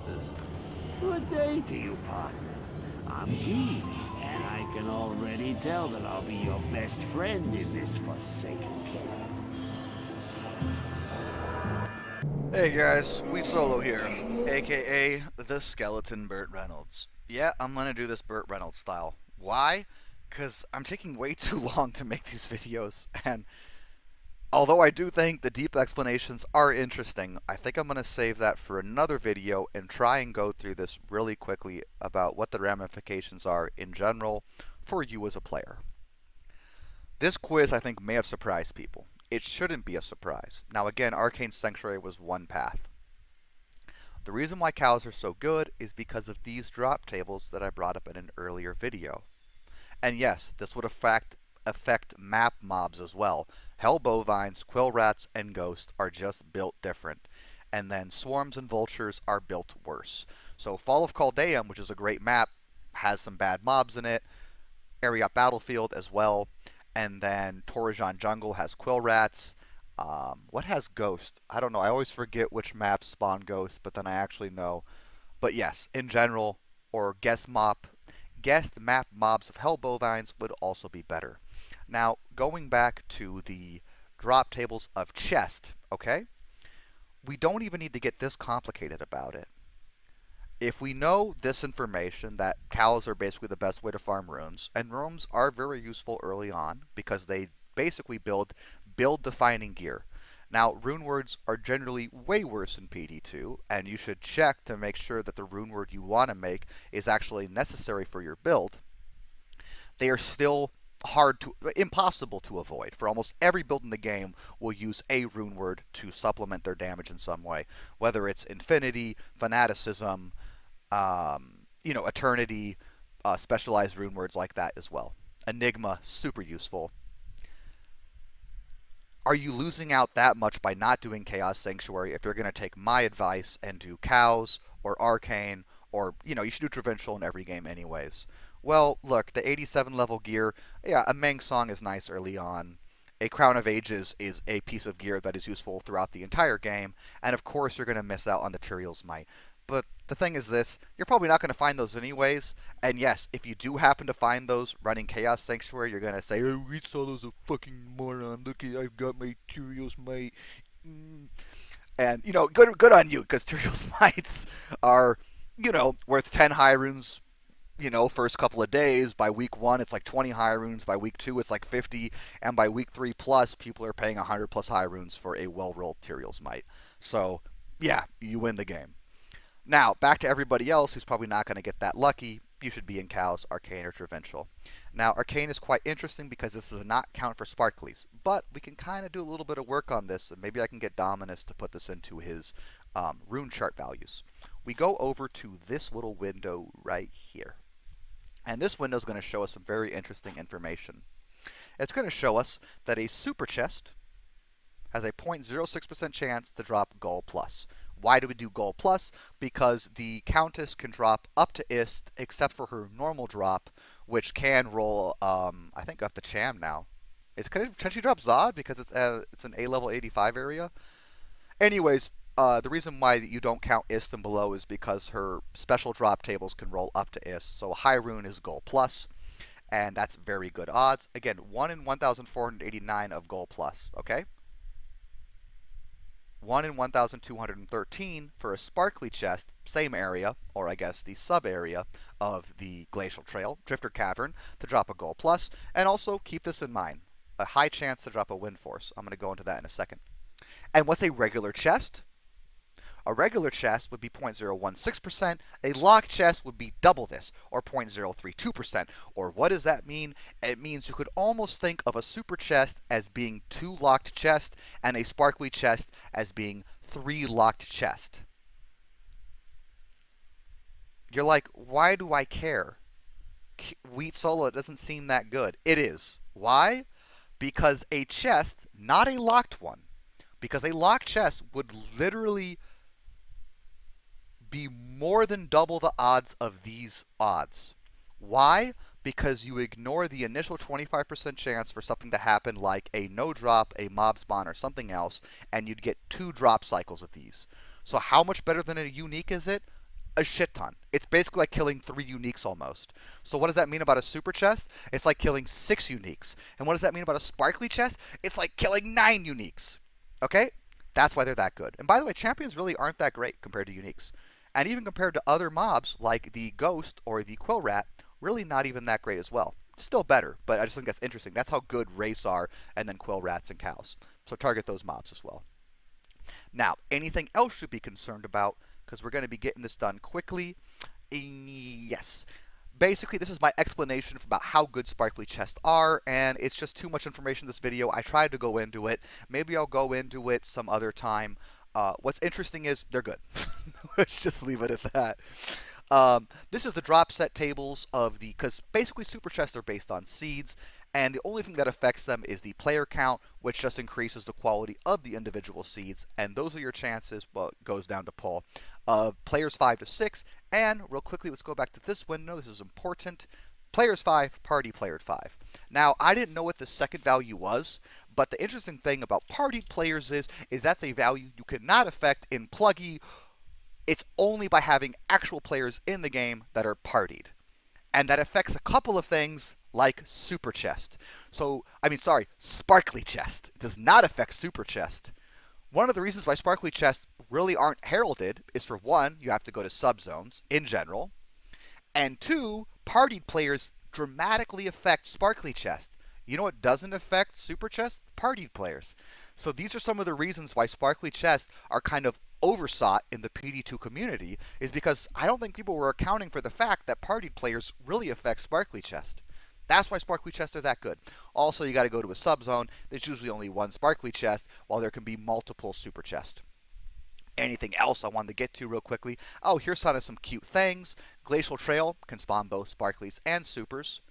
monsters. Good day to you, partner. I'm Guy, and I can already tell that I'll be your best friend in this forsaken camp. Hey guys, We Solo here, aka the Skeleton Burt Reynolds. Yeah, I'm gonna do this Burt Reynolds style. Why? Because I'm taking way too long to make these videos, and although I do think the deep explanations are interesting, I think I'm gonna save that for another video and try and go through this really quickly about what the ramifications are in general for you as a player. This quiz, I think, may have surprised people. It shouldn't be a surprise. Now, again, Arcane Sanctuary was one path. The reason why cows are so good is because of these drop tables that I brought up in an earlier video. And yes, this would affect map mobs as well. Hell bovines, quill rats, and ghosts are just built different. And then swarms and vultures are built worse. So Fall of Caldeum, which is a great map, has some bad mobs in it. Ariat Battlefield as well. And then Torajan Jungle has quill rats. What has Ghost? I don't know. I always forget which maps spawn Ghost, but then I actually know. But yes, in general, or guest map mobs of Hell Bovines would also be better. Now, going back to the drop tables of chest, okay? We don't even need to get this complicated about it. If we know this information, that cows are basically the best way to farm runes, and runes are very useful early on because they basically build defining gear. Now, rune words are generally way worse in PD2, and you should check to make sure that the rune word you want to make is actually necessary for your build. They are still impossible to avoid. For almost every build in the game will use a rune word to supplement their damage in some way, whether it's infinity, fanaticism, eternity, specialized rune words like that as well. Enigma, super useful. Are you losing out that much by not doing Chaos Sanctuary if you're going to take my advice and do Cows or Arcane or, you should do Provincial in every game anyways? Well, look, the 87 level gear, yeah, a Meng Song is nice early on. A Crown of Ages is a piece of gear that is useful throughout the entire game, and of course you're going to miss out on the Tyrael's Might. But the thing is this, you're probably not going to find those anyways, and yes, if you do happen to find those running Chaos Sanctuary, you're going to say, oh, Reed Solo's a fucking moron, look, I've got my Tyrael's Might. And, good on you, because Tyrael's Mights are, worth 10 high runes, first couple of days. By week 1, it's like 20 high runes. By week 2, it's like 50. And by week 3 plus, people are paying 100 plus high runes for a well-rolled Tyrael's Might. So, yeah, you win the game. Now, back to everybody else who's probably not going to get that lucky. You should be in Cows, Arcane, or Provincial. Now, Arcane is quite interesting because this does not count for sparklies, but we can kind of do a little bit of work on this, and maybe I can get Dominus to put this into his rune chart values. We go over to this little window right here. And this window is going to show us some very interesting information. It's going to show us that a super chest has a 0.06% chance to drop Gold Plus. Why do we do Gold Plus? Because the Countess can drop up to Ist, except for her normal drop, which can roll, I think, up to Cham now. Can it potentially drop Zod because it's an A level 85 area? Anyways, the reason why you don't count Ist and below is because her special drop tables can roll up to Ist. So High Rune is Gold Plus, and that's very good odds. Again, 1 in 1,489 of Gold Plus, okay? 1 in 1,213 for a sparkly chest, same area, or I guess the sub-area of the Glacial Trail, Drifter Cavern, to drop a Gold Plus. And also, keep this in mind, a high chance to drop a Wind Force. I'm going to go into that in a second. And what's a regular chest? A regular chest would be 0.016%. A locked chest would be double this, or 0.032%. Or what does that mean? It means you could almost think of a super chest as being 2 locked chests and a sparkly chest as being 3 locked chests. You're like, why do I care? Wheat Solo doesn't seem that good. It is. Why? Because a chest, not a locked one, because a locked chest would literally be more than double the odds of these odds. Why? Because you ignore the initial 25% chance for something to happen like a no drop, a mob spawn, or something else, and you'd get 2 drop cycles of these. So how much better than a unique is it? a shit ton. It's basically like killing 3 uniques almost. So what does that mean about a super chest? It's like killing 6 uniques. And what does that mean about a sparkly chest? It's like killing 9 uniques. Okay? That's why they're that good. And by the way, champions really aren't that great compared to uniques. And even compared to other mobs like the ghost or the quill rat, really not even that great as well. Still better, but I just think that's interesting. That's how good wraiths are, and then quill rats and cows. So target those mobs as well. Now, anything else you should be concerned about, because we're going to be getting this done quickly. Yes. Basically, this is my explanation about how good sparkly chests are, and it's just too much information in this video. I tried to go into it. Maybe I'll go into it some other time. What's interesting is they're good. Let's just leave it at that. This is the drop set tables of the, because basically super chests are based on seeds, and the only thing that affects them is the player count, which just increases the quality of the individual seeds, and those are your chances, well, it goes down to Paul, of players 5 to 6, and real quickly, let's go back to this window, this is important, players 5, party player 5. Now, I didn't know what the second value was, but the interesting thing about party players is that's a value you cannot affect in Pluggy. It's only by having actual players in the game that are partied. And that affects a couple of things like Super Chest. Sparkly Chest. It does not affect Super Chest. One of the reasons why Sparkly Chests really aren't heralded is, for one, you have to go to subzones in general, and two, partied players dramatically affect Sparkly Chest. You know what doesn't affect Super Chest? Partied players. So these are some of the reasons why Sparkly Chests are kind of oversought in the PD2 community, is because I don't think people were accounting for the fact that partied players really affect Sparkly Chest. That's why Sparkly Chests are that good. Also, you got to go to a subzone. There's usually only one Sparkly Chest, while there can be multiple Super Chests. Anything else I wanted to get to real quickly? Oh, here's some cute things. Glacial Trail can spawn both Sparklies and Supers.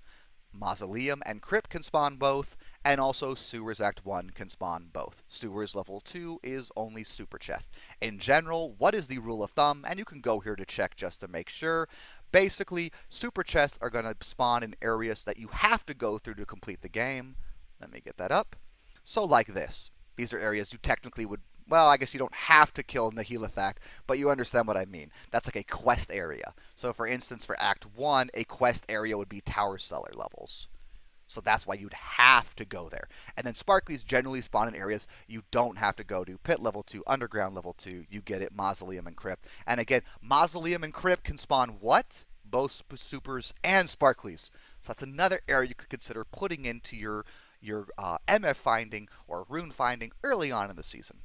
Mausoleum and Crypt can spawn both, and also Sewers Act 1 can spawn both. Sewers Level 2 is only Super Chest. In general, what is the rule of thumb? And you can go here to check just to make sure. Basically, Super Chests are going to spawn in areas that you have to go through to complete the game. Let me get that up. So like this. These are areas you technically would, well, I guess you don't have to kill Nihilithak, but you understand what I mean. That's like a quest area. So for instance, for Act 1, a quest area would be Tower Cellar levels. So that's why you'd have to go there. And then Sparklies generally spawn in areas you don't have to go to. Pit level 2, Underground level 2, you get it, Mausoleum and Crypt. And again, Mausoleum and Crypt can spawn what? Both Supers and Sparklies. So that's another area you could consider putting into your MF finding or rune finding early on in the season.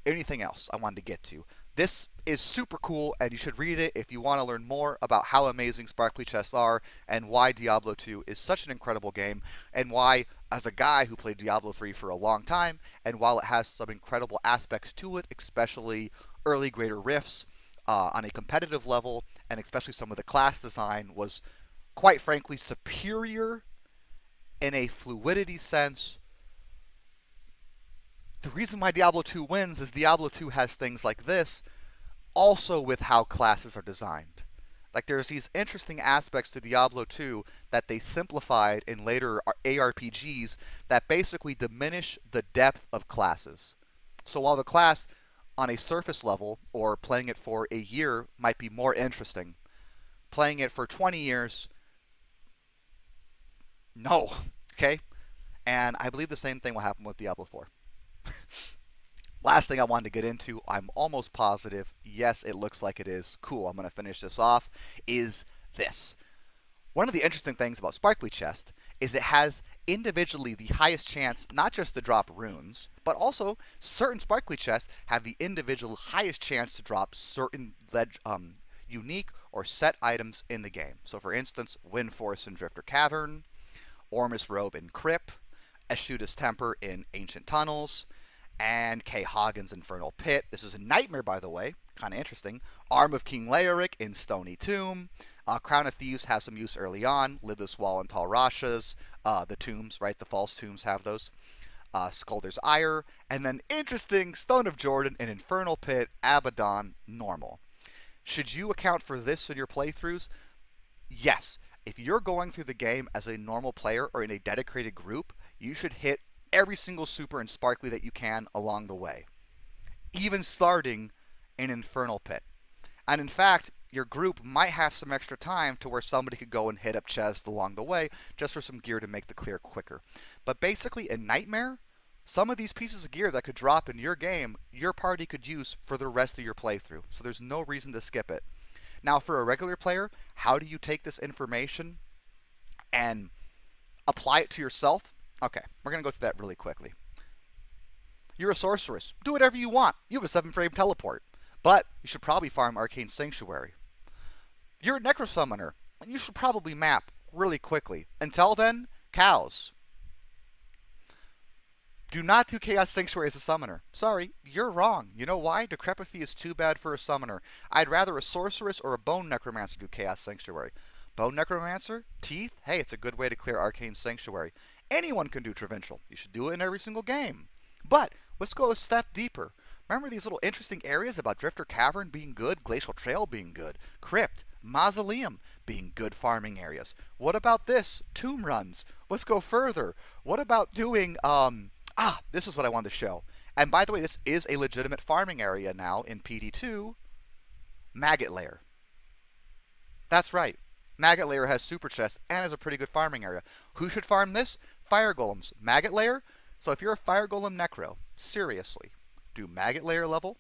Anything else I wanted to get to? This is super cool, and you should read it if you want to learn more about how amazing Sparkly Chests are and why Diablo 2 is such an incredible game, and why, as a guy who played Diablo 3 for a long time, and while it has some incredible aspects to it, especially early greater rifts on a competitive level, and especially some of the class design was, quite frankly, superior in a fluidity sense. The reason why Diablo 2 wins is Diablo 2 has things like this, also with how classes are designed. Like, there's these interesting aspects to Diablo 2 that they simplified in later ARPGs that basically diminish the depth of classes. So while the class on a surface level, or playing it for a year, might be more interesting, playing it for 20 years, no. Okay? And I believe the same thing will happen with Diablo 4. Last thing I wanted to get into, I'm almost positive, yes, it looks like it is, cool, I'm going to finish this off, is this. One of the interesting things about Sparkly Chest is it has individually the highest chance not just to drop runes, but also certain Sparkly Chests have the individual highest chance to drop certain unique or set items in the game. So for instance, Wind Force in Drifter Cavern, Ormus Robe in Crypt, Eschuda's Temper in Ancient Tunnels, and Kay Hagen's Infernal Pit. This is a nightmare, by the way. Kind of interesting. Arm of King Leoric in Stony Tomb. Crown of Thieves has some use early on. Lidless Wall and Tal Rasha's. The tombs, right? The false tombs have those. Skulder's Ire. And then interesting, Stone of Jordan and Infernal Pit, Abaddon, normal. Should you account for this in your playthroughs? Yes. If you're going through the game as a normal player or in a dedicated group, you should hit every single super and sparkly that you can along the way, even starting in Infernal Pit. And in fact, your group might have some extra time to where somebody could go and hit up chests along the way just for some gear to make the clear quicker. But basically, in Nightmare, some of these pieces of gear that could drop in your game, your party could use for the rest of your playthrough. So there's no reason to skip it. Now, for a regular player, how do you take this information and apply it to yourself? Okay, we're going to go through that really quickly. You're a sorceress. Do whatever you want. You have a 7-frame teleport. But you should probably farm Arcane Sanctuary. You're a necro summoner. You should probably map really quickly. Until then, cows. Do not do Chaos Sanctuary as a summoner. Sorry, you're wrong. You know why? Decrepify is too bad for a summoner. I'd rather a sorceress or a bone necromancer do Chaos Sanctuary. Bone necromancer? Teeth? Hey, it's a good way to clear Arcane Sanctuary. Anyone can do Provincial. You should do it in every single game. But let's go a step deeper. Remember these little interesting areas about Drifter Cavern being good, Glacial Trail being good, Crypt, Mausoleum being good farming areas. What about this? Tomb runs. Let's go further. What about doing, this is what I wanted to show. And by the way, this is a legitimate farming area now in PD2, Maggot Lair. That's right. Maggot Lair has super chests and is a pretty good farming area. Who should farm this? Fire Golems. Maggot Lair? So if you're a Fire Golem Necro, seriously, do Maggot Lair level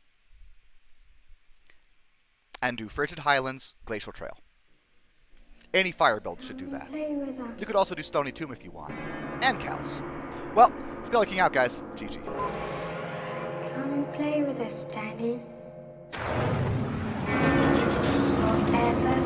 and do Frigid Highlands Glacial Trail. Any fire build should do that. You could also do Stony Tomb if you want. And cows. Well, Skelly King out, guys. GG. Come play with us, Daddy. Forever